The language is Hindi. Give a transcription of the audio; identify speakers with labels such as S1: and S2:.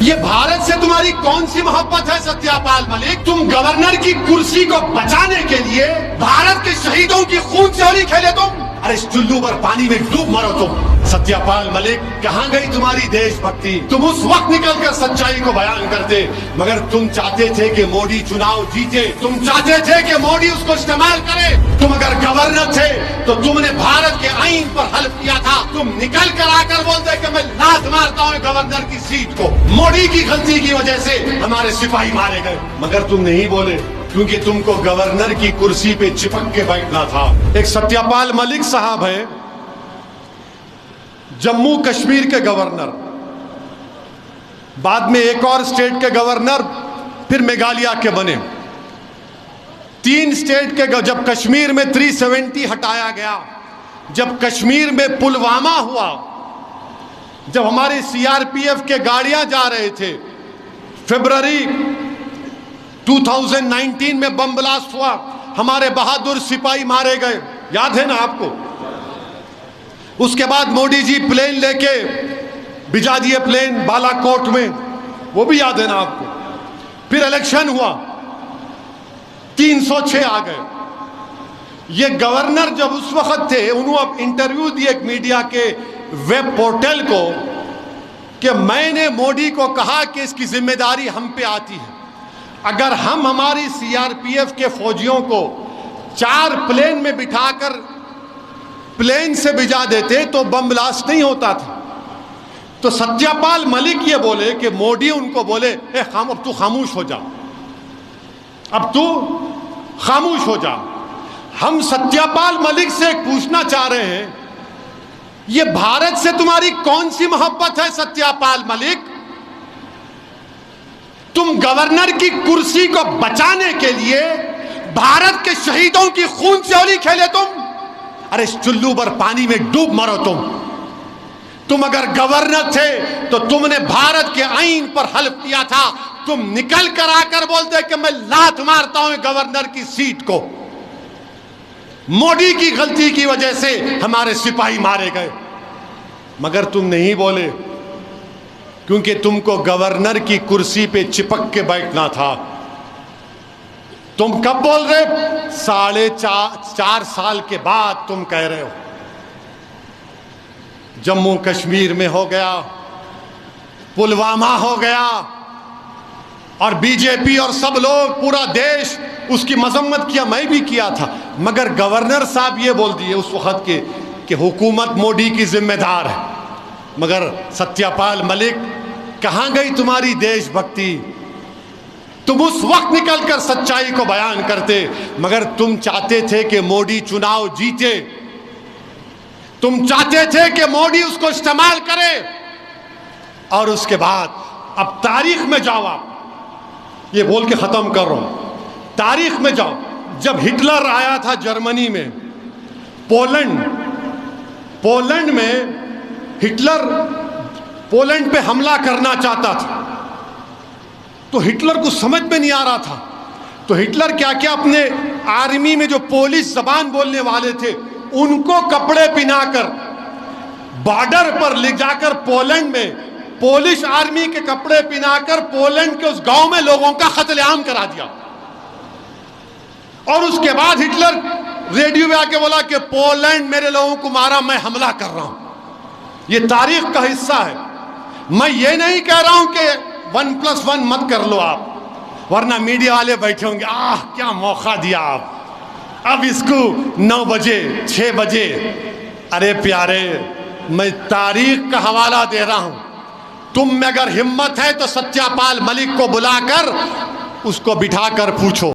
S1: ये भारत से तुम्हारी कौन सी मोहब्बत है सत्यापाल मलिक? तुम गवर्नर की कुर्सी को बचाने के लिए भारत के शहीदों की खून से होली खेले तुम। अरे इस चुल्लू पर पानी में डूब मरो तुम। सत्यापाल मलिक, कहां गई तुम्हारी देशभक्ति? तुम उस वक्त निकलकर सच्चाई को बयान करते, मगर तुम चाहते थे कि मोदी चुनाव जीते, तुम चाहते थे कि मोदी उसको इस्तेमाल करे। तुम अगर गवर्नर थे तो तुमने भारत के आईन पर हल्फ किया था। तुम निकल कर आकर बोलते कि मैं लात मारता हूं गवर्नर की सीट को। मोदी की गलती की वजह से हमारे सिपाही मारे गए, मगर तुम नहीं बोले क्योंकि तुमको गवर्नर की कुर्सी पे चिपक के बैठना था। एक सत्यापाल मलिक साहब है, जम्मू कश्मीर के गवर्नर, बाद में एक और स्टेट के गवर्नर, फिर मेघालय के बने। 3 स्टेट के, जब कश्मीर में 370 हटाया गया, जब कश्मीर में पुलवामा हुआ, जब हमारे सीआरपीएफ के गाड़ियां जा रहे थे, फरवरी 2019 में बम ब्लास्ट हुआ, हमारे बहादुर सिपाही मारे गए, याद है ना आपको? उसके बाद मोदी जी प्लेन लेके भिजा दिए, प्लेन बालाकोट में, वो भी याद है ना आपको? फिर इलेक्शन हुआ, 306 आ गए। ये गवर्नर जब उस वक्त थे, उन्होंने इंटरव्यू दिए एक मीडिया के वेब पोर्टल को कि मैंने मोदी को कहा कि इसकी जिम्मेदारी हम पे आती है। अगर हम हमारी सीआरपीएफ के फौजियों को 4 प्लेन में बिठाकर प्लेन से भिजा देते तो बम ब्लास्ट नहीं होता था। तो सत्यापाल मलिक ये बोले कि मोदी उनको बोले, अब तू खामोश हो जा, अब तू खामोश हो जा। हम सत्यापाल मलिक से पूछना चाह रहे हैं, ये भारत से तुम्हारी कौन सी मोहब्बत है सत्यापाल मलिक? तुम गवर्नर की कुर्सी को बचाने के लिए भारत के शहीदों की खून से होली खेले तुम। अरे इस चुल्लू पर पानी में डूब मरो तुम। तुम अगर गवर्नर थे तो तुमने भारत के आईन पर हल्फ किया था। तुम निकल कर आकर बोलते कि मैं लात मारता हूं गवर्नर की सीट को। मोदी की गलती की वजह से हमारे सिपाही मारे गए, मगर तुम नहीं बोले क्योंकि तुमको गवर्नर की कुर्सी पे चिपक के बैठना था। तुम कब बोल रहे? 4.5 साल के बाद तुम कह रहे हो। जम्मू कश्मीर में हो गया, पुलवामा हो गया, और बीजेपी और सब लोग, पूरा देश उसकी मजम्मत किया, मैं भी किया था, मगर गवर्नर साहब ये बोल दिए उस वक्त के कि हुकूमत मोदी की जिम्मेदार है। मगर सत्यापाल मलिक, कहां गई तुम्हारी देशभक्ति? तुम उस वक्त निकलकर सच्चाई को बयान करते, मगर तुम चाहते थे कि मोदी चुनाव जीते, तुम चाहते थे कि मोदी उसको इस्तेमाल करे। और उसके बाद अब तारीख में जाओ, आप ये बोल के खत्म कर रहा हूं, तारीख में जाओ। जब हिटलर आया था जर्मनी में, पोलैंड में हिटलर पोलैंड पे हमला करना चाहता था, तो हिटलर को समझ में नहीं आ रहा था। तो हिटलर क्या क्या अपने आर्मी में जो पोलिश जबान बोलने वाले थे उनको कपड़े पहनाकर बॉर्डर पर ले जाकर पोलैंड में पोलिश आर्मी के कपड़े पहनाकर पोलैंड के उस गांव में लोगों का कत्लेआम करा दिया। और उसके बाद हिटलर रेडियो में आके बोला कि पोलैंड मेरे लोगों को मारा, मैं हमला कर रहा हूं। ये तारीख का हिस्सा है। मैं ये नहीं कह रहा हूं कि 1+1 मत कर लो आप, वरना मीडिया वाले बैठे होंगे, आह क्या मौका दिया आप, अब इसको 9 बजे 6 बजे। अरे प्यारे, मैं तारीख का हवाला दे रहा हूं। तुम में अगर हिम्मत है तो सत्यापाल मलिक को बुलाकर उसको बिठाकर पूछो।